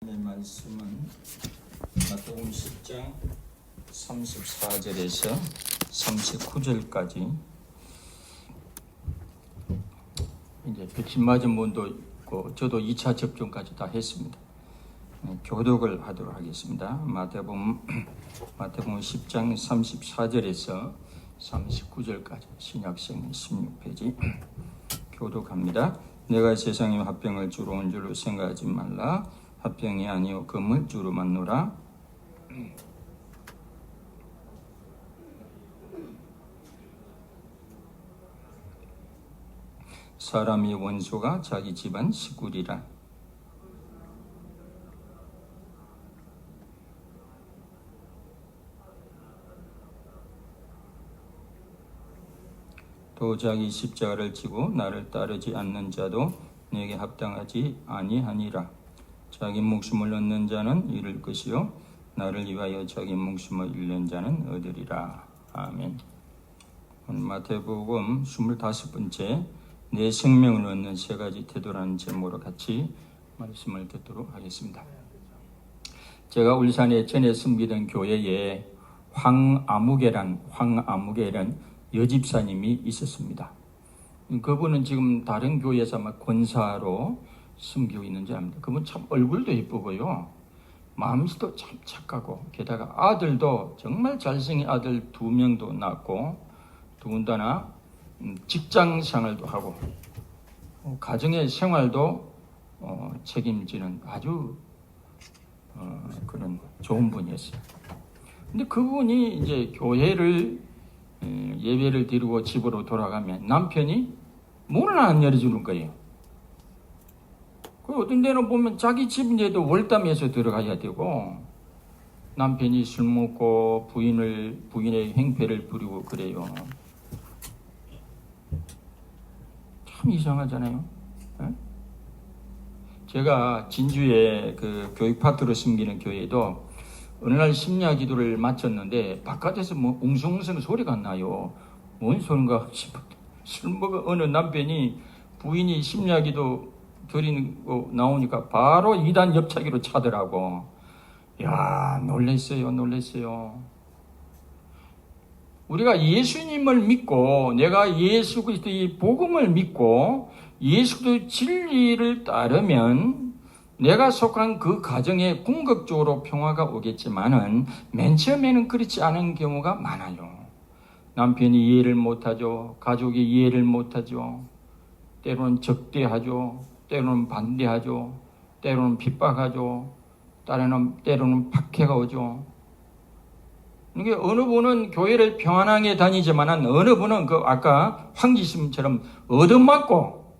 네, 말씀은 마태복음 10장 34절에서 39절까지 이제 백신 맞은 분도 있고 저도 2차 접종까지 다 했습니다. 교독을 하도록 하겠습니다. 마태복음 10장 34절에서 39절까지 신약성 16페이지 교독합니다. 내가 세상에 화병을 주로 온 줄로 생각하지 말라. 화병이 아니요 금을 주로 만노라. 사람이 원수가 자기 집안 식구리라. 또 자기 십자가를 지고 나를 따르지 않는 자도 내게 합당하지 아니하니라. 자기 목숨을 얻는 자는 잃을 것이요 나를 위하여 자기 목숨을 잃는 자는 얻으리라. 아멘. 오늘 마태복음 25번째 내 생명을 얻는 세 가지 태도라는 제목으로 같이 말씀을 듣도록 하겠습니다. 제가 울산에 전에 섬기던 교회에 황아무개란 여집사님이 있었습니다. 그분은 지금 다른 교회에서 아마 권사로 섬기고 있는지 압니다. 그분 참 얼굴도 예쁘고요, 마음씨도 참 착하고, 게다가 아들도 정말 잘생긴 아들 2명도 낳고, 더군다나 직장 생활도 하고 가정의 생활도 책임지는 아주 그런 좋은 분이었어요. 근데 그분이 이제 교회를 예배를 드리고 집으로 돌아가면 남편이 문을 안 열어주는 거예요. 그 어떤 데는 보면 자기 집인데도 월담해서 들어가야 되고, 남편이 술 먹고 부인의 행패를 부리고 그래요. 참 이상하잖아요. 에? 제가 진주에 그 교육 파트로 섬기는 교회도 어느 날 심야 기도를 마쳤는데 바깥에서 뭐 웅성웅성 소리가 나요. 뭔 소린가 싶어. 술 먹은 어느 남편이 부인이 심야 기도 드리고 나오니까 바로 2단 옆차기로 차더라고. 야, 놀랬어요. 우리가 예수님을 믿고, 내가 예수 그리스도의 복음을 믿고 예수 그리스도의 진리를 따르면 내가 속한 그 가정에 궁극적으로 평화가 오겠지만은 맨 처음에는 그렇지 않은 경우가 많아요. 남편이 이해를 못하죠. 가족이 이해를 못하죠. 때로는 적대하죠. 때로는 반대하죠. 때로는 핍박하죠. 때로는 박해가 오죠. 이게 어느 분은 교회를 평안하게 다니지만 어느 분은 그 아까 황지심처럼 얻어맞고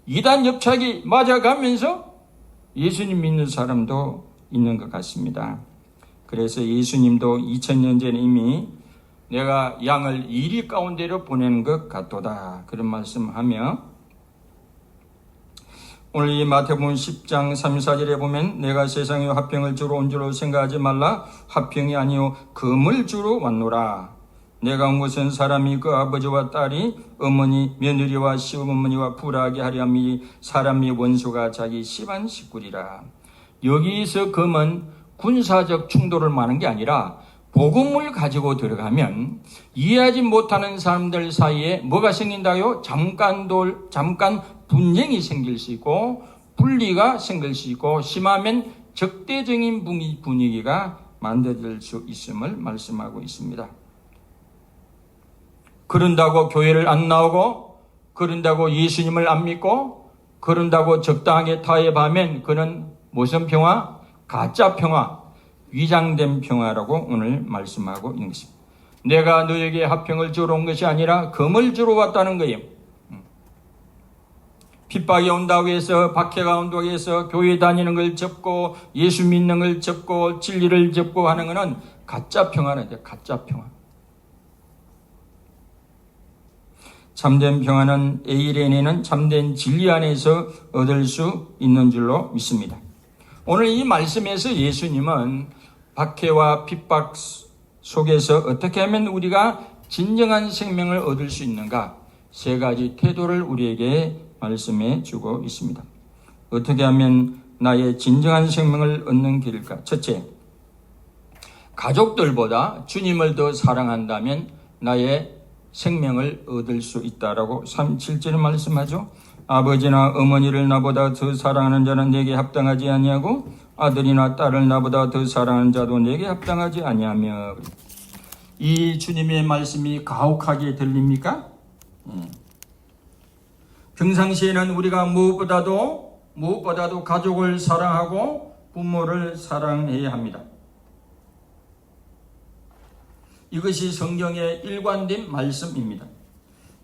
2단 옆차기 맞아가면서 예수님 믿는 사람도 있는 것 같습니다. 그래서 예수님도 2000년 전에 이미 내가 양을 이리 가운데로 보내는 것 같도다, 그런 말씀하며, 오늘 이 마태복음 10장 34절에 보면 내가 세상에 화병을 주러 온 줄로 생각하지 말라. 화병이 아니요 금을 주러 왔노라. 내가 온 것은 사람이 그 아버지와 딸이 어머니 며느리와 시어머니와 불화하게 하려 함이 사람이 원수가 자기 집안 식구리라. 여기서 금은 군사적 충돌을 말하는 게 아니라 복음을 가지고 들어가면 이해하지 못하는 사람들 사이에 뭐가 생긴다요? 잠깐 분쟁이 생길 수 있고 분리가 생길 수 있고 심하면 적대적인 분위기가 만들어질 수 있음을 말씀하고 있습니다. 그런다고 교회를 안 나오고, 그런다고 예수님을 안 믿고, 그런다고 적당하게 타협하면 그는 무슨 평화? 가짜 평화, 위장된 평화라고 오늘 말씀하고 있는 것입니다. 내가 너에게 화평을 주러 온 것이 아니라 금을 주러 왔다는 거예요. 핍박이 온다고 해서, 박해가 온다고 해서 교회 다니는 걸 접고 예수 믿는 걸 접고 진리를 접고 하는 것은 가짜 평화는 가짜 평화. 참된 평화는 에이레네는 참된 진리 안에서 얻을 수 있는 줄로 믿습니다. 오늘 이 말씀에서 예수님은 박해와 핍박 속에서 어떻게 하면 우리가 진정한 생명을 얻을 수 있는가, 3가지 태도를 우리에게 말씀해 주고 있습니다. 어떻게 하면 나의 진정한 생명을 얻는 길일까? 첫째, 가족들보다 주님을 더 사랑한다면 나의 생명을 얻을 수 있다라고 7절에 말씀하죠. 아버지나 어머니를 나보다 더 사랑하는 자는 내게 합당하지 아니하고 아들이나 딸을 나보다 더 사랑하는 자도 내게 합당하지 아니하며. 이 주님의 말씀이 가혹하게 들립니까? 평상시에는 우리가 무엇보다도 가족을 사랑하고 부모를 사랑해야 합니다. 이것이 성경의 일관된 말씀입니다.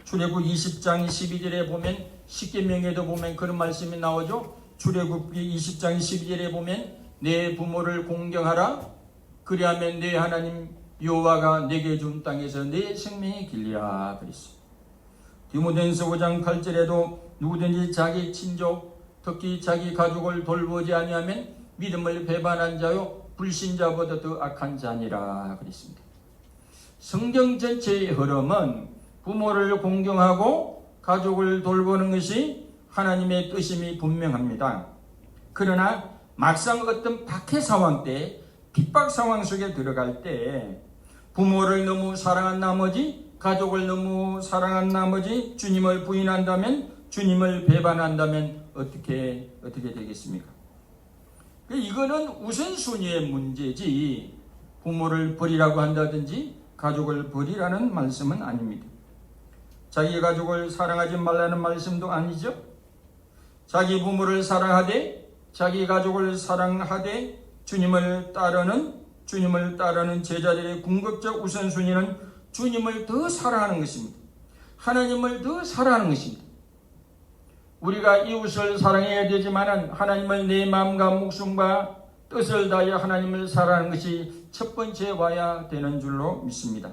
출애굽 20장 12절에 보면, 십계명에도 보면 그런 말씀이 나오죠. 출애굽기 20장 12절에 보면 내 부모를 공경하라. 그리하면 내 하나님 여호와가 내게 준 땅에서 내 생명이 길리라 그랬어요. 디모데전서 5장 8절에도 누구든지 자기 친족, 특히 자기 가족을 돌보지 아니하면 믿음을 배반한 자요 불신자보다 더 악한 자니라 그랬습니다. 성경 전체의 흐름은 부모를 공경하고 가족을 돌보는 것이 하나님의 뜻임이 분명합니다. 그러나 막상 어떤 박해 상황 때, 핍박 상황 속에 들어갈 때 부모를 너무 사랑한 나머지, 가족을 너무 사랑한 나머지 주님을 부인한다면, 주님을 배반한다면 어떻게 되겠습니까? 이거는 우선순위의 문제지 부모를 버리라고 한다든지 가족을 버리라는 말씀은 아닙니다. 자기 가족을 사랑하지 말라는 말씀도 아니죠. 자기 부모를 사랑하되, 자기 가족을 사랑하되 주님을 따르는 제자들의 궁극적 우선순위는 주님을 더 사랑하는 것입니다. 하나님을 더 사랑하는 것입니다. 우리가 이웃을 사랑해야 되지만 하나님을 내 마음과 목숨과 뜻을 다하여 하나님을 사랑하는 것이 첫 번째 와야 되는 줄로 믿습니다.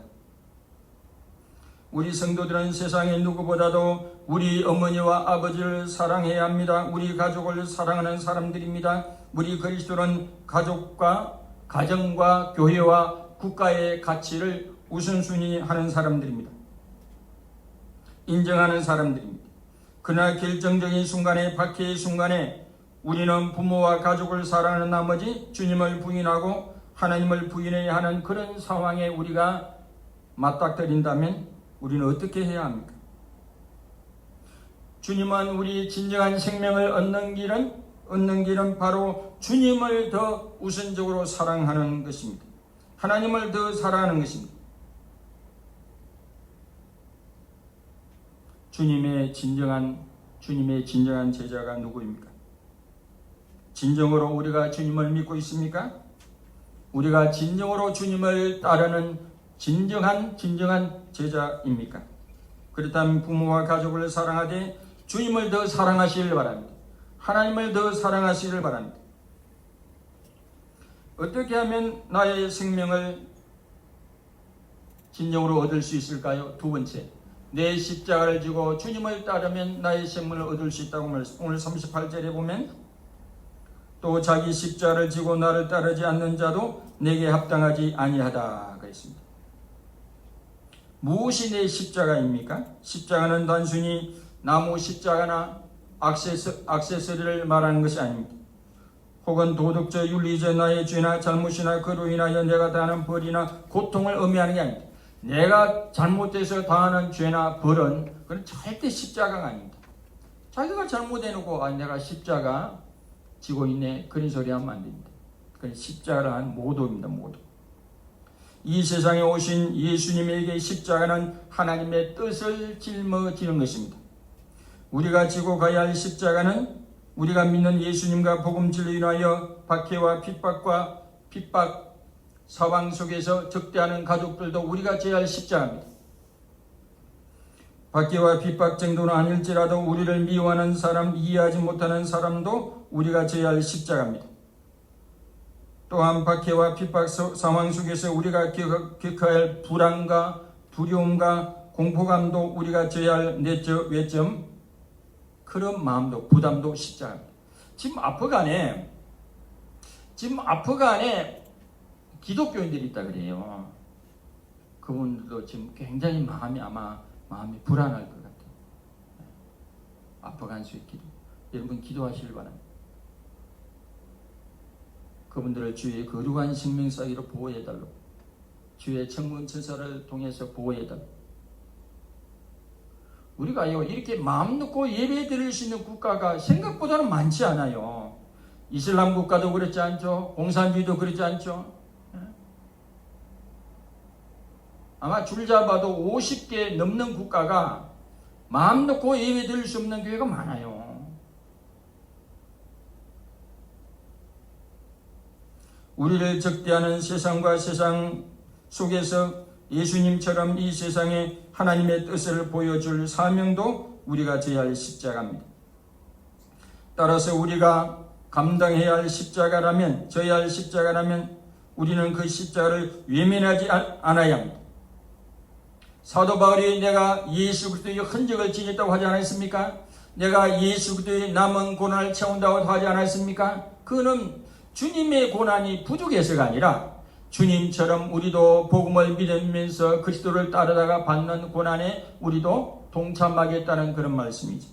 우리 성도들은 세상의 누구보다도 우리 어머니와 아버지를 사랑해야 합니다. 우리 가족을 사랑하는 사람들입니다. 우리 그리스도는 가족과 가정과 교회와 국가의 가치를 우선순위하는 사람들입니다. 인정하는 사람들입니다. 그러나 결정적인 순간에, 박해의 순간에 우리는 부모와 가족을 사랑하는 나머지 주님을 부인하고 하나님을 부인해야 하는 그런 상황에 우리가 맞닥뜨린다면 우리는 어떻게 해야 합니까? 주님은 우리 진정한 생명을 얻는 길은 바로 주님을 더 우선적으로 사랑하는 것입니다. 하나님을 더 사랑하는 것입니다. 주님의 진정한 제자가 누구입니까? 진정으로 우리가 주님을 믿고 있습니까? 우리가 진정으로 주님을 따르는 진정한 제자입니까? 그렇다면 부모와 가족을 사랑하되 주님을 더 사랑하시길 바랍니다. 하나님을 더 사랑하시길 바랍니다. 어떻게 하면 나의 생명을 진정으로 얻을 수 있을까요? 두 번째, 내 십자가를 지고 주님을 따르면 나의 생명을 얻을 수 있다고 오늘 38절에 보면, 또 자기 십자가를 지고 나를 따르지 않는 자도 내게 합당하지 아니하다 그랬습니다. 무엇이 내 십자가입니까? 십자가는 단순히 나무 십자가나 액세서리를 말하는 것이 아닙니다. 혹은 도덕적 윤리적 나의 죄나 잘못이나 그로 인하여 내가 당하는 벌이나 고통을 의미하는 게 아닙니다. 내가 잘못해서 당하는 죄나 벌은 그건 절대 십자가가 아닙니다. 자기가 잘못해놓고 내가 십자가 지고 있네, 그런 소리 하면 안 됩니다. 그건 십자가를 한 모독입니다. 모독. 이 세상에 오신 예수님에게 십자가는 하나님의 뜻을 짊어지는 것입니다. 우리가 지고 가야 할 십자가는 우리가 믿는 예수님과 복음 진리로 인하여 박해와 핍박 사방 속에서 적대하는 가족들도 우리가 져야 할 십자가입니다. 박해와 핍박 정도는 아닐지라도 우리를 미워하는 사람, 이해하지 못하는 사람도 우리가 져야 할 십자가입니다. 또한 박해와 핍박 상황 속에서 우리가 겪어야 할 불안과 두려움과 공포감도 우리가 져야 할 내적 외점, 그런 마음도 부담도 십자가입니다. 지금 아프간에 기독교인들이 있다 그래요. 그분들도 지금 굉장히 마음이 불안할 것 같아요. 아프간 수의 기도. 여러분 기도하시길 바랍니다. 그분들을 주의 거룩한 생명 사이로 보호해달라고, 주의 청문천사를 통해서 보호해달라고. 우리가요 이렇게 마음 놓고 예배 드릴 수 있는 국가가 생각보다는 많지 않아요. 이슬람 국가도 그렇지 않죠. 공산주의도 그렇지 않죠. 아마 줄 잡아도 50개 넘는 국가가 마음 놓고 예배 드릴 수 없는 교회가 많아요. 우리를 적대하는 세상과 세상 속에서 예수님처럼 이 세상에 하나님의 뜻을 보여줄 사명도 우리가 져야 할 십자가입니다. 따라서 우리가 감당해야 할 십자가라면, 져야 할 십자가라면 우리는 그 십자가를 외면하지 않아야 합니다. 사도 바울이 내가 예수 그리스도의 흔적을 지녔다고 하지 않았습니까? 내가 예수 그리스도의 남은 고난을 채운다고 하지 않았습니까? 그는 주님의 고난이 부족해서가 아니라 주님처럼 우리도 복음을 믿으면서 그리스도를 따르다가 받는 고난에 우리도 동참하겠다는 그런 말씀이죠.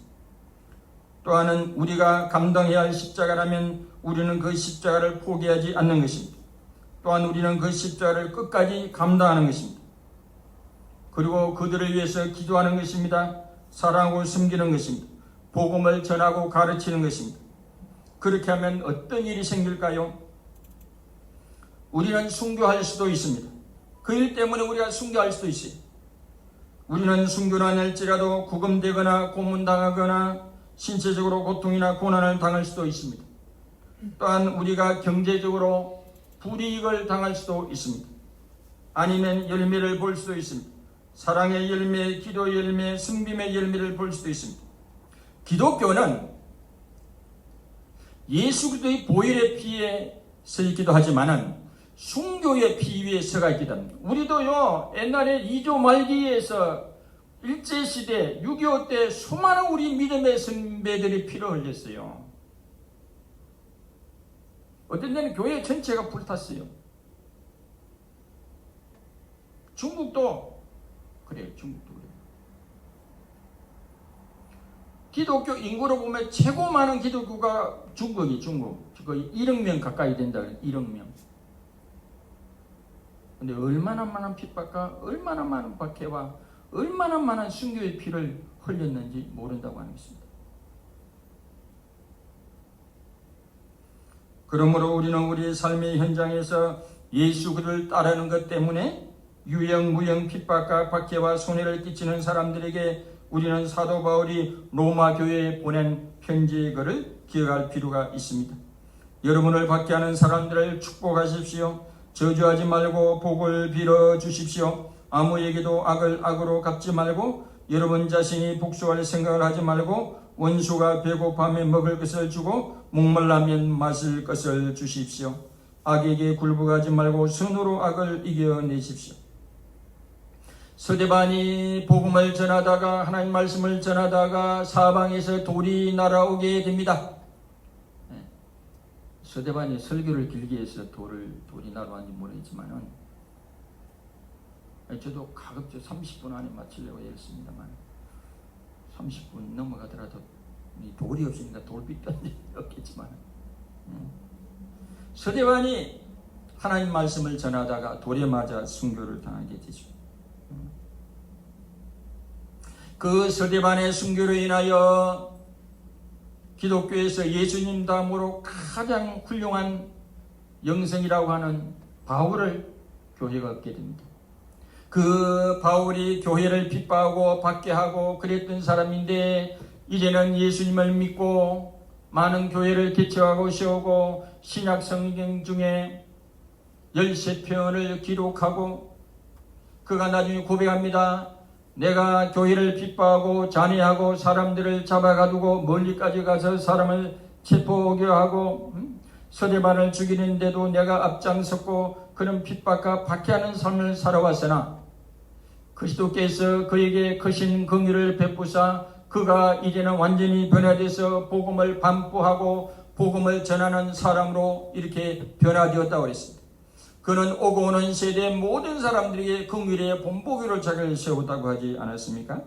또한 우리가 감당해야 할 십자가라면 우리는 그 십자가를 포기하지 않는 것입니다. 또한 우리는 그 십자가를 끝까지 감당하는 것입니다. 그리고 그들을 위해서 기도하는 것입니다. 사랑하고 숨기는 것입니다. 복음을 전하고 가르치는 것입니다. 그렇게 하면 어떤 일이 생길까요? 우리는 순교할 수도 있습니다. 그 일 때문에 우리가 순교할 수도 있어요. 우리는 순교를 할지라도 구금되거나 고문당하거나 신체적으로 고통이나 고난을 당할 수도 있습니다. 또한 우리가 경제적으로 불이익을 당할 수도 있습니다. 아니면 열매를 볼 수도 있습니다. 사랑의 열매, 기도의 열매, 승빔의 열매를 볼 수도 있습니다. 기독교는 예수 그리스도의 보혈의 피에 서 있기도 하지만은 순교의 피 위에 서가 있기도 합니다. 우리도요 옛날에 2조 말기에서 일제시대 6.25 때 수많은 우리 믿음의 선배들이 피를 흘렸어요. 어떤 데는 교회 전체가 불탔어요. 중국도 그래요. 중국도 그래요. 기독교 인구로 보면 최고 많은 기독교가 중국이 중국. 거의 1억 명 가까이 된다. 1억 명. 근데 얼마나 많은 핍박과 얼마나 많은 박해와 얼마나 많은 순교의 피를 흘렸는지 모른다고 하는 것입니다. 그러므로 우리는 우리 삶의 현장에서 예수 그를 따르는 것 때문에 유영무영 핍박과 박해와 손해를 끼치는 사람들에게 우리는 사도 바울이 로마 교회에 보낸 편지의 글을 기억할 필요가 있습니다. 여러분을 박해하는 사람들을 축복하십시오. 저주하지 말고 복을 빌어 주십시오. 아무에게도 악을 악으로 갚지 말고 여러분 자신이 복수할 생각을 하지 말고 원수가 배고파면 먹을 것을 주고 목말라면 마실 것을 주십시오. 악에게 굴복하지 말고 선으로 악을 이겨내십시오. 스데반이 복음을 전하다가 하나님 말씀을 전하다가 사방에서 돌이 날아오게 됩니다. 스데반이 설교를 길게 해서 돌이 날아왔는지 모르겠지만은 저도 가급적 30분 안에 마치려고 했습니다만 30분 넘어가더라도 돌이 없으니까 돌빛 던지 없겠지만 스데반이 하나님 말씀을 전하다가 돌에 맞아 순교를 당하게 되죠. 그 스데반의 순교로 인하여 기독교에서 예수님 다음으로 가장 훌륭한 영성이라고 하는 바울을 교회가 얻게 됩니다. 그 바울이 교회를 핍박하고 박해하고 그랬던 사람인데 이제는 예수님을 믿고 많은 교회를 개척하고 세우고 신약 성경 중에 13편을 기록하고 그가 나중에 고백합니다. 내가 교회를 핍박하고 잔해하고 사람들을 잡아가두고 멀리까지 가서 사람을 체포하고 스데반을 죽이는데도 내가 앞장섰고 그런 핍박과 박해하는 삶을 살아왔으나 그리스도께서 그에게 크신 긍휼을 베푸사 그가 이제는 완전히 변화돼서 복음을 반포하고 복음을 전하는 사람으로 이렇게 변화되었다고 그랬습니다. 그는 오고 오는 세대의 모든 사람들에게 긍휼의 본보기로 자기를 세웠다고 하지 않았습니까?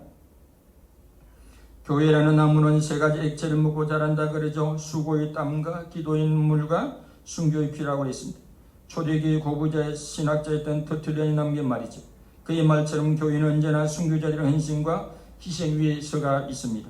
교회라는 나무는 세 가지 액체를 묻고 자란다 그러죠. 수고의 땀과 기도의 눈물과 순교의 피라고 했습니다. 초대교회 고부자 신학자였던 터툴리안이 남긴 말이죠. 그의 말처럼 교회는 언제나 순교자들의 헌신과 희생 위에 서가 있습니다.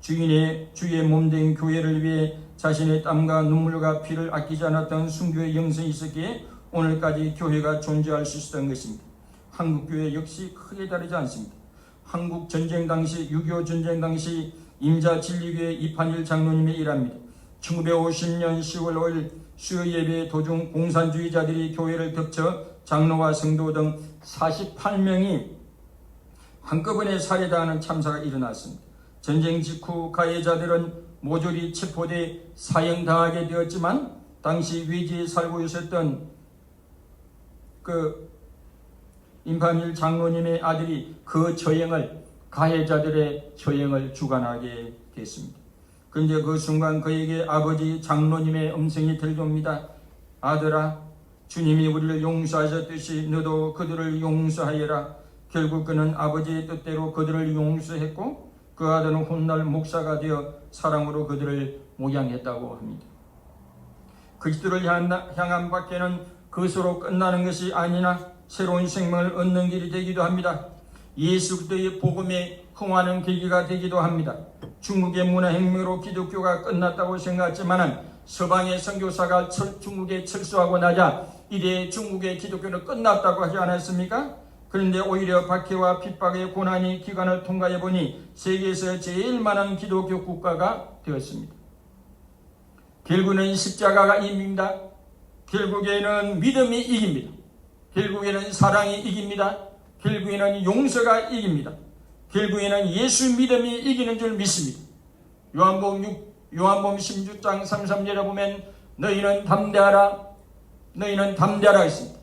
주의 몸된 교회를 위해 자신의 땀과 눈물과 피를 아끼지 않았던 순교의 영성이 있었기에 오늘까지 교회가 존재할 수 있었던 것입니다. 한국교회 역시 크게 다르지 않습니다. 한국 전쟁 당시 6.25 전쟁 당시 임자진리교회 이판일 장로님의 일합니다. 1950년 10월 5일 수요 예배 도중 공산주의자들이 교회를 덮쳐 장로와 성도 등 48명이 한꺼번에 살해당하는 참사가 일어났습니다. 전쟁 직후 가해자들은 모조리 체포돼 사형당하게 되었지만 당시 외지에 살고 있었던 임판일 장로님의 아들이 그 가해자들의 처형을 주관하게 됐습니다. 그런데 그 순간 그에게 아버지 장로님의 음성이 들려옵니다. 아들아, 주님이 우리를 용서하셨듯이 너도 그들을 용서하여라. 결국 그는 아버지의 뜻대로 그들을 용서했고 그 아들은 훗날 목사가 되어 사랑으로 그들을 목양했다고 합니다. 그리스도를 향한 밖에는 그것으로 끝나는 것이 아니나 새로운 생명을 얻는 길이 되기도 합니다. 예수 그리스도의 복음에 흥하는 계기가 되기도 합니다. 중국의 문화혁명으로 기독교가 끝났다고 생각했지만 서방의 선교사가 중국에 철수하고 나자 이래 중국의 기독교는 끝났다고 하지 않았습니까? 그런데 오히려 박해와 핍박의 고난의 기간을 통과해 보니 세계에서 제일 많은 기독교 국가가 되었습니다. 결국에는 십자가가 이깁니다. 결국에는 믿음이 이깁니다. 결국에는 사랑이 이깁니다. 결국에는 용서가 이깁니다. 결국에는 예수 믿음이 이기는 줄 믿습니다. 요한복음 16장 33절에 보면 너희는 담대하라 했습니다.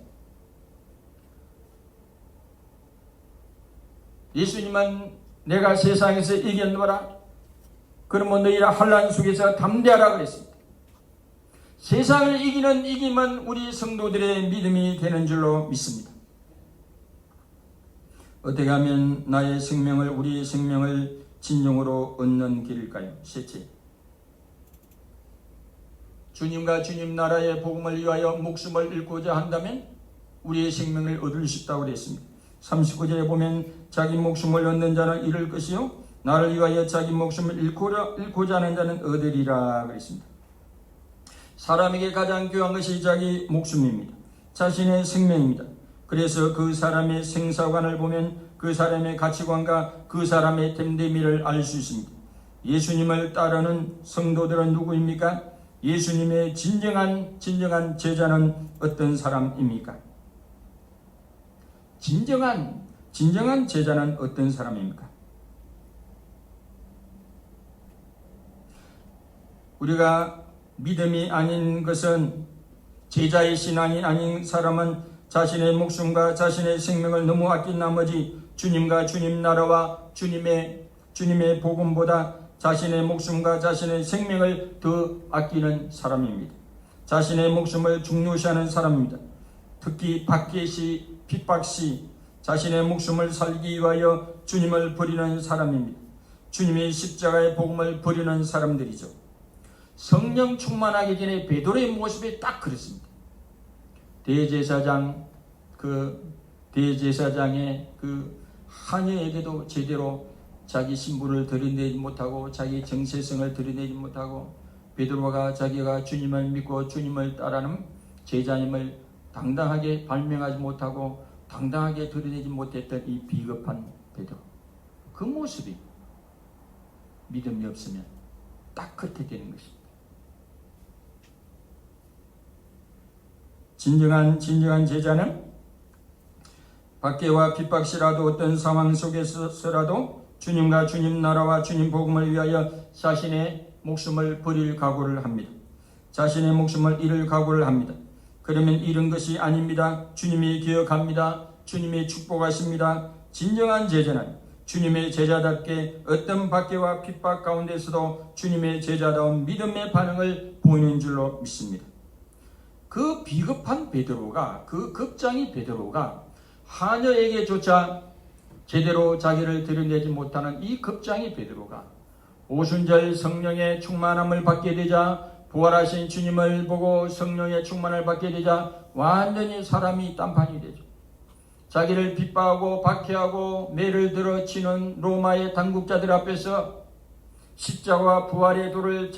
예수님은 내가 세상에서 이겼노라. 그러면 너희라 환난 속에서 담대하라 그랬습니다. 세상을 이기는 이김은 우리 성도들의 믿음이 되는 줄로 믿습니다. 어떻게 하면 우리의 생명을 진정으로 얻는 길일까요? 셋째, 주님과 주님 나라의 복음을 위하여 목숨을 잃고자 한다면 우리의 생명을 얻을 수 있다고 그랬습니다. 39절에 보면 자기 목숨을 얻는 자는 잃을 것이요 나를 위하여 자기 목숨을 잃고자 하는 자는 얻으리라 그랬습니다. 사람에게 가장 귀한 것이 자기 목숨입니다. 자신의 생명입니다. 그래서 그 사람의 생사관을 보면 그 사람의 가치관과 그 사람의 됨됨이를 알 수 있습니다. 예수님을 따르는 성도들은 누구입니까? 예수님의 진정한 제자는 어떤 사람입니까? 진정한 제자는 어떤 사람입니까? 우리가 믿음이 아닌 것은 제자의 신앙이 아닌 사람은 자신의 목숨과 자신의 생명을 너무 아낀 나머지 주님과 주님 나라와 주님의 복음보다 자신의 목숨과 자신의 생명을 더 아끼는 사람입니다. 자신의 목숨을 중요시하는 사람입니다. 특히 박해시, 핍박시 자신의 목숨을 살기 위하여 주님을 버리는 사람입니다. 주님의 십자가의 복음을 버리는 사람들이죠. 성령 충만하기 전에 베드로의 모습이 딱 그렇습니다. 대제사장의 그 하녀에게도 제대로 자기 신분을 드러내지 못하고 자기 정체성을 드러내지 못하고 베드로가 자기가 주님을 믿고 주님을 따르는 제자님을 당당하게 발명하지 못하고 당당하게 드러내지 못했던 이 비겁한 베드로, 그 모습이 믿음이 없으면 딱 그렇게 되는 것입니다. 진정한 제자는 박해와 핍박시라도 어떤 상황 속에서라도 주님과 주님 나라와 주님 복음을 위하여 자신의 목숨을 버릴 각오를 합니다. 자신의 목숨을 잃을 각오를 합니다. 그러면 잃은 것이 아닙니다. 주님이 기억합니다. 주님이 축복하십니다. 진정한 제자는 주님의 제자답게 어떤 박해와 핍박 가운데서도 주님의 제자다운 믿음의 반응을 보이는 줄로 믿습니다. 그 비겁한 베드로가, 그 겁쟁이 베드로가 하녀에게조차 제대로 자기를 드러내지 못하는 이 겁쟁이 베드로가 오순절 성령의 충만함을 받게 되자 부활하신 주님을 보고 성령의 충만을 받게 되자 완전히 사람이 딴판이 되죠. 자기를 핍박하고 박해하고 매를 들어 치는 로마의 당국자들 앞에서 십자가와 부활의 도를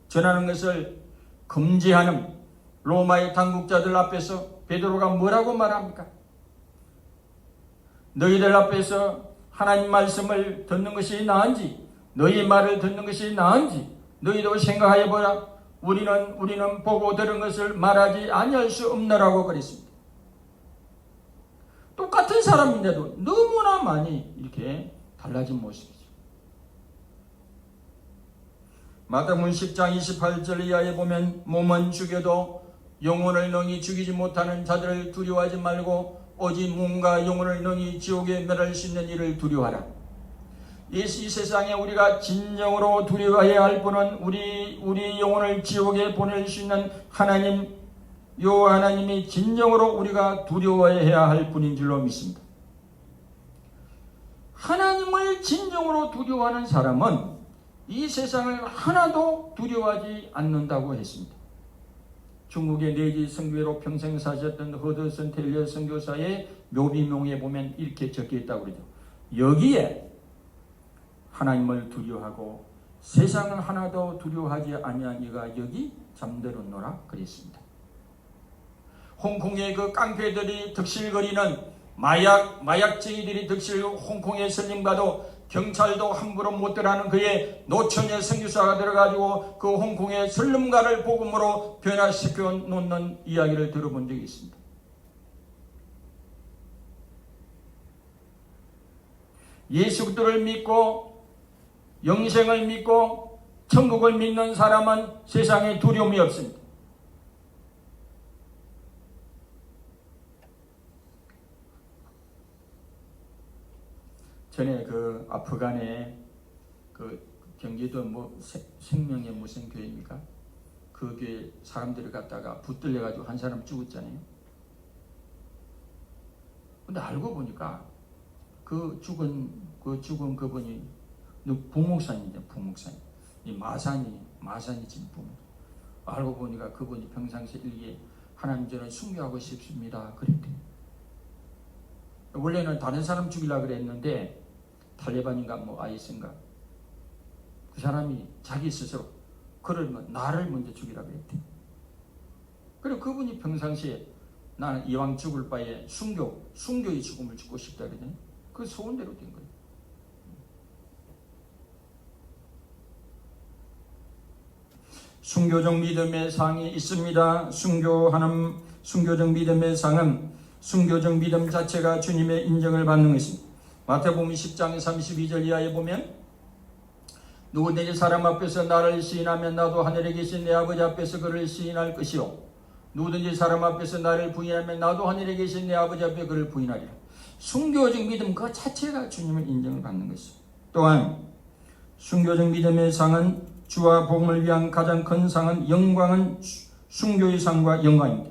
전하는 것을 금지하는 로마의 당국자들 앞에서 베드로가 뭐라고 말합니까? 너희들 앞에서 하나님 말씀을 듣는 것이 나은지 너희 말을 듣는 것이 나은지 너희도 생각하여 보라. 우리는 보고 들은 것을 말하지 아니할 수 없느라고 그랬습니다. 똑같은 사람인데도 너무나 많이 이렇게 달라진 모습이죠. 마태복음 10장 28절 이하에 보면 몸은 죽여도 영혼을 능히 죽이지 못하는 자들을 두려워하지 말고 오직 몸과 영혼을 능히 지옥에 멸할 수 있는 이를 두려워하라. 이 세상에 우리가 진정으로 두려워해야 할 분은 우리 영혼을 지옥에 보낼 수 있는 하나님, 요 하나님이 진정으로 우리가 두려워해야 할 분인 줄로 믿습니다. 하나님을 진정으로 두려워하는 사람은 이 세상을 하나도 두려워하지 않는다고 했습니다. 중국의 내지 선교회로 평생 사셨던 허드슨 텔러 선교사의 묘비명에 보면 이렇게 적혀 있다고 그러죠. 여기에 하나님을 두려워하고 세상을 하나도 두려워하지 아니한 이가 여기 잠들었노라 그랬습니다. 홍콩의 그 깡패들이 득실거리는 마약쟁이들이 득실거리고 홍콩의 선림가도 경찰도 함부로 못 들어가는 그의 노처녀 선교사가 들어가지고 그 홍콩의 선림가를 복음으로 변화시켜 놓는 이야기를 들어본 적이 있습니다. 예수 그리스도를 믿고 영생을 믿고 천국을 믿는 사람은 세상에 두려움이 없습니다. 전에 그 아프간에 그 경기도 생명의 무슨 교회입니까? 그 교회 사람들을 갖다가 붙들려가지고 한 사람 죽었잖아요. 근데 알고 보니까 그 죽은 그분이 부목사님이죠. 부목사님. 이 마산이 지금 부목. 알고 보니까 그분이 평상시에 일기에 하나님 저는 순교하고 싶습니다. 그랬대요. 원래는 다른 사람 죽이려고 그랬는데 탈레반인가 IS인가 그 사람이 자기 스스로 그러면 나를 먼저 죽이라고 했대. 그리고 그분이 평상시에 나는 이왕 죽을 바에 순교의 죽음을 죽고 싶다 그러더니 그 소원대로 된 거예요. 순교적 믿음의 상이 있습니다. 순교적 믿음의 상은 순교적 믿음 자체가 주님의 인정을 받는 것입니다. 마태복음 10장 32절 이하에 보면 누구든지 사람 앞에서 나를 시인하면 나도 하늘에 계신 내 아버지 앞에서 그를 시인할 것이요 누구든지 사람 앞에서 나를 부인하면 나도 하늘에 계신 내 아버지 앞에 그를 부인하리라. 순교적 믿음 그 자체가 주님의 인정을 받는 것입니다. 또한 순교적 믿음의 상은 주와 복음을 위한 가장 큰 상은 영광은 순교의 상과 영광입니다.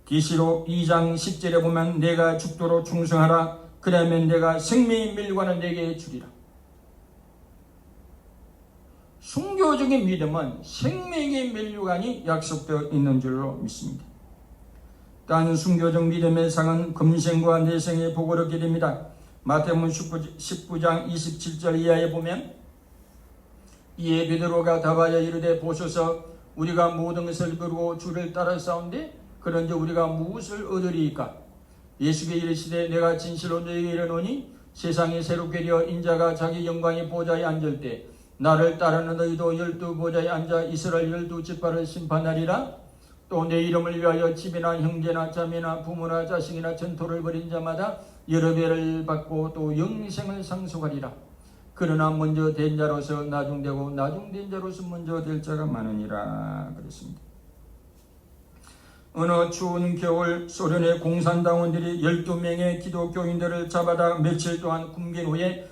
계시록 2장 10절에 보면 내가 죽도록 충성하라. 그러면 내가 생명의 면류관을 내게 주리라. 순교적인 믿음은 생명의 면류관이 약속되어 있는 줄로 믿습니다. 딴 순교적 믿음의 상은 금생과 내생의 복을 얻게 됩니다. 마태복음 19장 27절 이하에 보면 이에 베드로가 답하여 이르되 보소서 우리가 모든 것을 그르고 주를 따라 싸운데 그런데 우리가 무엇을 얻으리이까? 예수께 이르시되 내가 진실로 너희에게 이르노니 세상이 새롭게 되어 인자가 자기 영광의 보좌에 앉을 때 나를 따르는 너희도 12 보좌에 앉아 이스라엘 12지파를 심판하리라. 또 내 이름을 위하여 집이나 형제나 자매나 부모나 자식이나 전토를 벌인 자마다 여러 배를 받고 또 영생을 상속하리라. 그러나 먼저 된 자로서 나중되고 나중된 자로서 먼저 될 자가 많으니라. 그랬습니다. 어느 추운 겨울 소련의 공산당원들이 12명의 기독교인들을 잡아다 며칠 동안 굶긴 후에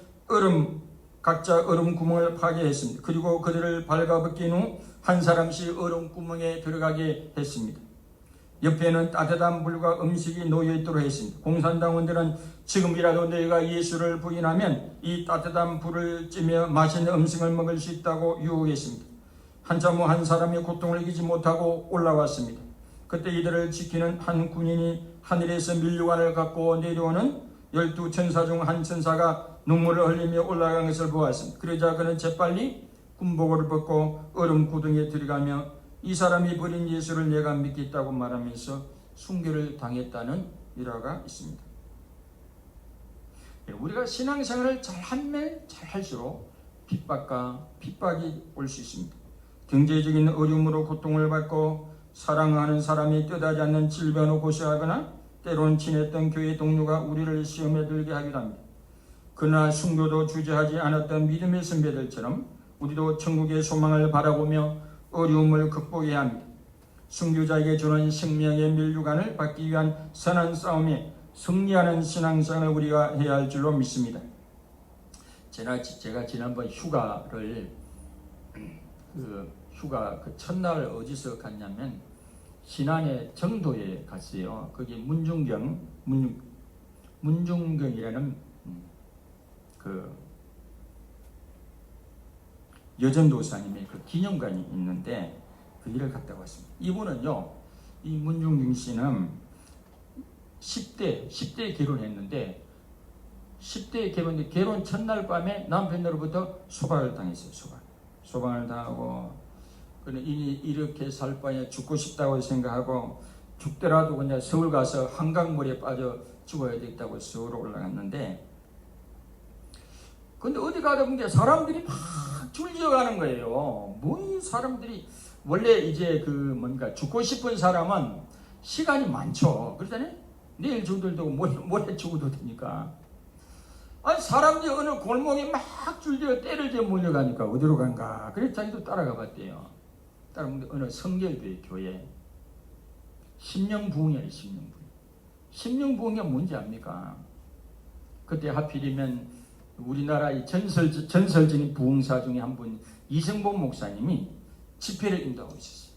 각자 얼음 구멍을 파괴했습니다. 그리고 그들을 발가벗긴 후 한 사람씩 얼음 구멍에 들어가게 했습니다. 옆에는 따뜻한 물과 음식이 놓여있도록 했습니다. 공산당원들은 지금이라도 너희가 예수를 부인하면 이 따뜻한 불을 쬐며 맛있는 음식을 먹을 수 있다고 유혹했습니다. 한참 후 한 사람이 고통을 이기지 못하고 올라왔습니다. 그때 이들을 지키는 한 군인이 하늘에서 밀류관을 갖고 내려오는 12 천사 중 한 천사가 눈물을 흘리며 올라간 것을 보았습니다. 그러자 그는 재빨리 군복을 벗고 얼음 구덩이에 들어가며 이 사람이 버린 예수를 내가 믿겠다고 말하면서 순교를 당했다는 일화가 있습니다. 우리가 신앙생활을 잘하면 잘할수록 핍박이 올 수 있습니다. 경제적인 어려움으로 고통을 받고 사랑하는 사람이 뜻하지 않는 질병으로 고생하거나 때로는 친했던 교회 동료가 우리를 시험에 들게 하기도 합니다. 그러나 순교도 주저하지 않았던 믿음의 선배들처럼 우리도 천국의 소망을 바라보며 어려움을 극복해야 합니다. 순교자에게 주는 생명의 면류관을 받기 위한 선한 싸움에 승리하는 신앙생활을 우리가 해야 할 줄로 믿습니다. 제가 지난번 휴가를 그 첫날 어디서 갔냐면 신안의 정도에 갔어요. 거기 문중경이라는 그 여전도사님의 그 기념관이 있는데 거기를 갔다 왔습니다. 이분은요, 이 문중경 씨는 10대 결혼했는데 10대 결혼 첫날 밤에 남편으로부터 소박을 당했어요. 소방을 당하고 그는 이렇게 살 바에 죽고 싶다고 생각하고 죽더라도 그냥 서울 가서 한강물에 빠져 죽어야 되겠다고 서울 올라갔는데 근데 어디 가다 보니까 사람들이 막 줄지어가는 거예요. 뭐 사람들이 원래 이제 죽고 싶은 사람은 시간이 많죠. 그러잖아요. 내일 죽어도 모레 죽어도 되니까. 아니 사람들이 어느 골목에 막 줄지어 때를 져 몰려가니까 어디로 간가. 그래서 자기도 따라가 봤대요. 따라가는데 어느 성결교회 교회 심령부흥이에요. 심령부흥이 뭔지 압니까? 그때 하필이면 우리나라 이 전설적인 부흥사 중에 한 분 이승복 목사님이 집회를 인도하고 있었어요.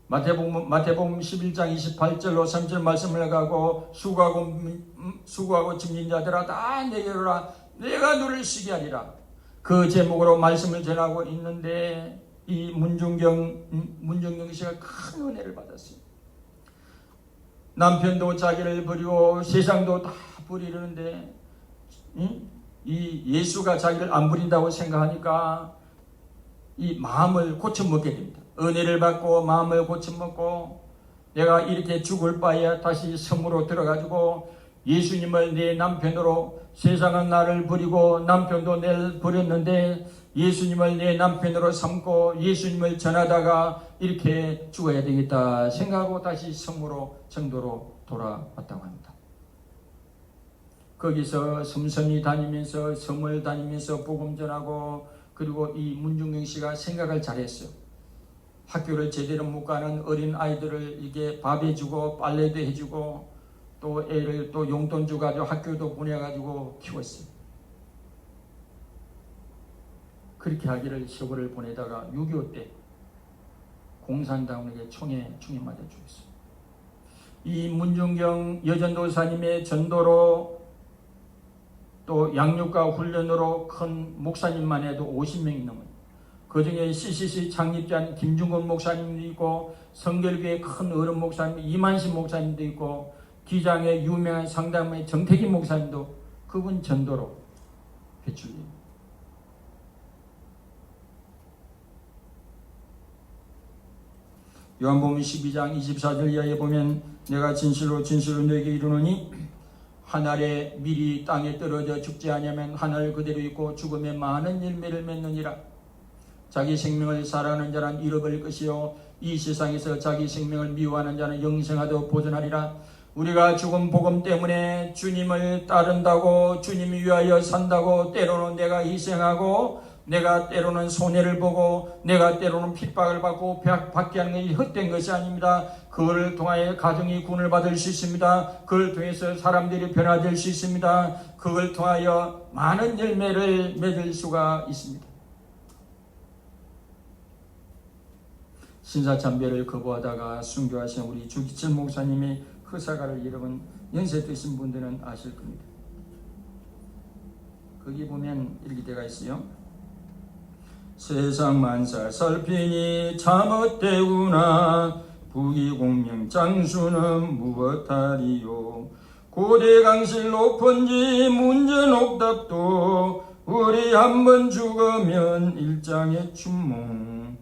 마태복음 11장 28절로 3절 말씀을 가고 수고하고 짐진 자들아 다 내게로 오라 내가 너를 쉬게 하리라. 그 제목으로 말씀을 전하고 있는데 이 문중경 씨가 큰 은혜를 받았어요. 남편도 자기를 버리고 세상도 다 버리려는데 이 예수가 자기를 안 버린다고 생각하니까 이 마음을 고쳐먹게 됩니다. 은혜를 받고 마음을 고쳐먹고 내가 이렇게 죽을 바에 다시 성으로 들어가지고 예수님을 내 남편으로 세상은 나를 버리고 남편도 나를 버렸는데 예수님을 내 남편으로 삼고 예수님을 전하다가 이렇게 죽어야 되겠다 생각하고 다시 성으로 정도로 돌아왔다고 합니다. 거기서 섬섬이 다니면서 섬을 다니면서 복음 전하고 그리고 이 문중경 씨가 생각을 잘했어요. 학교를 제대로 못 가는 어린 아이들을 이게 밥 해주고 빨래도 해주고 또 애를 또 용돈 주가지고 학교도 보내가지고 키웠어요. 그렇게 하기를 세월을 보내다가 6.25 때 공산당에게 총에 맞아 죽었어요. 이 문중경 여전도사님의 전도로 또 양육과 훈련으로 큰 목사님만 해도 50명이 넘어요. 그 중에 CCC 창립자인 김중건 목사님도 있고 성결교회 큰 어른 목사님 이만식 목사님도 있고 기장의 유명한 상담의 정태기 목사님도 그분 전도로 배출돼요. 요한복음 12장 24절 이하에 보면 내가 진실로 너에게 이르노니 한 알의 밀이 땅에 떨어져 죽지 아니하면 한 알 그대로 있고 죽음에 많은 열매를 맺느니라. 자기 생명을 사랑하는 자는 잃어버릴 것이요 이 세상에서 자기 생명을 미워하는 자는 영생하도 보존하리라. 우리가 죽은 복음 때문에 주님을 따른다고 주님 위하여 산다고 때로는 내가 희생하고 내가 때로는 손해를 보고 내가 때로는 핍박을 받고 받게 하는 것이 헛된 것이 아닙니다. 그걸 통하여 가정이 구원을 받을 수 있습니다. 그걸 통해서 사람들이 변화될 수 있습니다. 그걸 통하여 많은 열매를 맺을 수가 있습니다. 신사참배를 거부하다가 순교하신 우리 주기철 목사님이 허사가를 여러분 연세 드신 분들은 아실 겁니다. 거기 보면 이렇게 되어 있어요. 세상 만사 살피니 참헛되구나. 부귀공명 장수는 무엇하리요. 고대 강실 높은지 문제 높답도 우리 한번 죽으면 일장의 춘몽.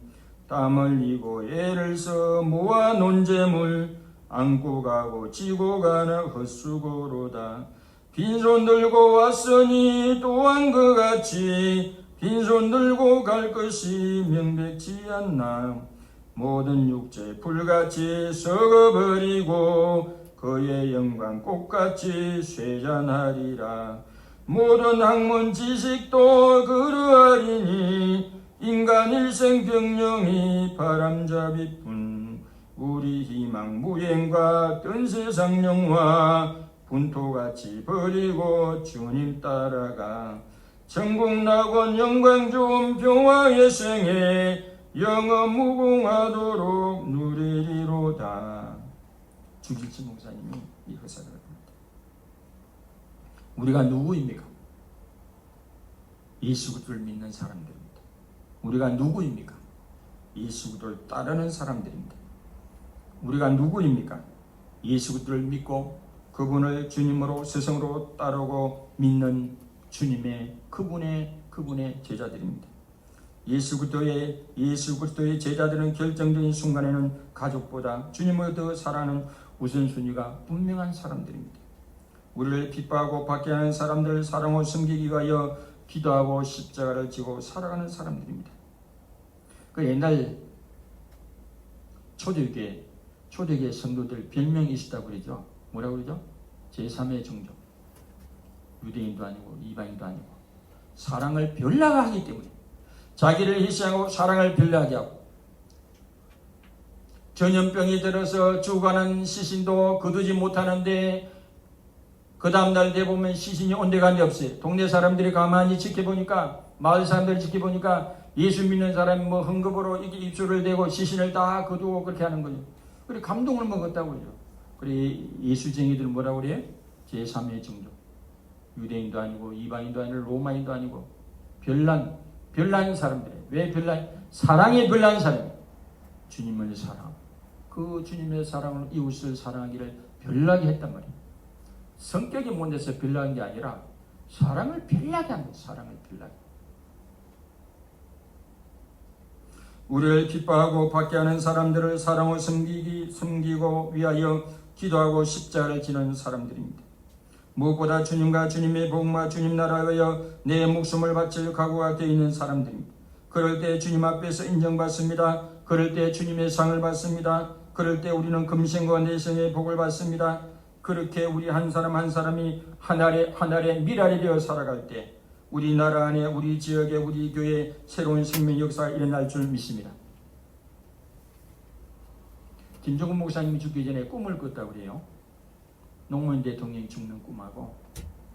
땀 흘리고 애를 써 모아 논 재물 안고 가고 지고 가는 헛수고로다. 빈손 들고 왔으니 또한 그같이 빈손 들고 갈 것이 명백지 않나. 모든 육체 불같이 썩어버리고 그의 영광 꽃같이 쇠잔하리라. 모든 학문 지식도 그러하리니 인간 일생 병령이 바람잡이뿐. 우리 희망 무행과 뜬 세상 영화 분토같이 버리고 주님 따라가. 천국낙원 영광 좋은 평화의 생에 영원 무궁하도록 누리리로다. 주길치 목사님이 이 회사를 합니다. 우리가 누구입니까? 예수 그리스도를 믿는 사람들입니다. 우리가 누구입니까? 예수 그리스도를 따르는 사람들입니다. 우리가 누구입니까? 예수 그리스도를 믿고 그분을 주님으로 스승으로 따르고 믿는 주님의 그분의 제자들입니다. 예수 그리스도의 제자들은 결정적인 순간에는 가족보다 주님을 더 사랑하는 우선순위가 분명한 사람들입니다. 우리를 핍박하고 박해하는 사람들을 사랑하고 섬기기 위하여 기도하고 십자가를 지고 살아가는 사람들입니다. 그 옛날 초대교회 성도들 별명이 있었다고 그러죠. 뭐라고 그러죠? 제3의 종족. 유대인도 아니고 이방인도 아니고 사랑을 별나하기 때문에 자기를 희생하고 사랑을 별나하게 하고 전염병이 들어서 죽어가는 시신도 거두지 못하는데 그 다음날 돼보면 시신이 온데간데 없어요. 동네 사람들이 가만히 지켜보니까 마을 사람들이 지켜보니까 예수 믿는 사람이 뭐 흥급으로 이렇게 입술을 대고 시신을 다 거두고 그렇게 하는 거죠. 그래 감동을 먹었다고 그러죠. 그래 예수쟁이들 뭐라고 그래요? 제3의 종족. 유대인도 아니고 이방인도 아니고 로마인도 아니고 별난 사람들이에요. 왜 별난? 사랑에 별난 사람이에요. 주님을 사랑하고 그 주님의 사랑으로 이웃을 사랑하기를 별나게 했단 말이에요. 성격이 못돼서 별나게 게 아니라 사랑을 별나게 하는 거예요. 사랑을 별나게. 우리를 기뻐하고 박해하는 사람들을 사랑으로 섬기고 위하여 기도하고 십자가를 지는 사람들입니다. 무엇보다 주님과 주님의 복음과 주님 나라에 위하여 내 목숨을 바칠 각오가 되어 있는 사람들입니다. 그럴 때 주님 앞에서 인정받습니다. 그럴 때 주님의 상을 받습니다. 그럴 때 우리는 금생과 내생의 복을 받습니다. 그렇게 우리 한 사람 한 사람이 하나의 미랄이 되어 살아갈 때 우리 나라 안에 우리 지역에 우리 교회에 새로운 생명 역사가 일어날 줄 믿습니다. 김종국 목사님이 죽기 전에 꿈을 꿨다고 그래요. 노무현 대통령이 죽는 꿈하고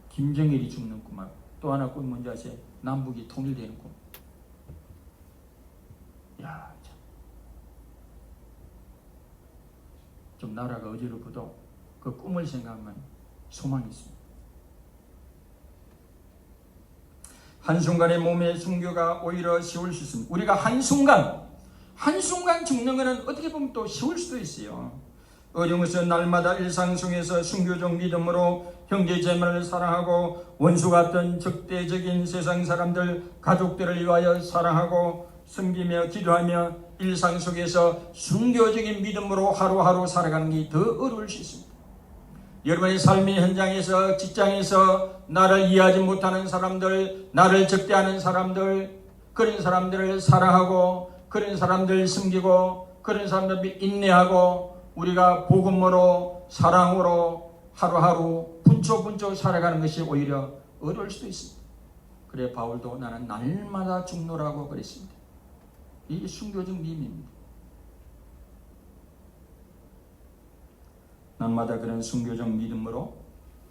김정일이 죽는 꿈하고 또 하나 꿈이 뭔지 아세요? 남북이 통일되는 꿈. 야, 참. 좀 나라가 어지럽어도 그 꿈을 생각하면 소망이 있습니다. 한순간의 몸의 순교가 오히려 쉬울 수 있습니다. 우리가 한순간 죽는 것은 어떻게 보면 또 쉬울 수도 있어요. 어려움에서 날마다 일상 속에서 순교적 믿음으로 형제자매를 사랑하고 원수 같은 적대적인 세상 사람들, 가족들을 위하여 사랑하고 섬기며 기도하며 일상 속에서 순교적인 믿음으로 하루하루 살아가는 게 더 어려울 수 있습니다. 여러분의 삶의 현장에서, 직장에서 나를 이해하지 못하는 사람들, 나를 적대하는 사람들, 그런 사람들을 사랑하고 그런 사람들 섬기고 그런 사람들 인내하고 우리가 복음으로 사랑으로 하루하루 분초분초 살아가는 것이 오히려 어려울 수도 있습니다. 그래 바울도 나는 날마다 죽노라고 그랬습니다. 이게 순교적 믿음입니다. 날마다 그런 순교적 믿음으로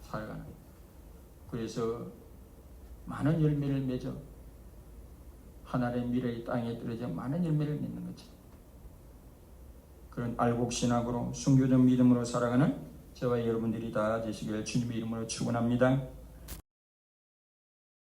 살아가는 거예요. 그래서 많은 열매를 맺어 하나님의 미래의 땅에 떨어져 많은 열매를 맺는 거죠. 그런 알곡신학으로 순교적 믿음으로 살아가는 저와 여러분들이 다 되시길 주님의 이름으로 축원합니다.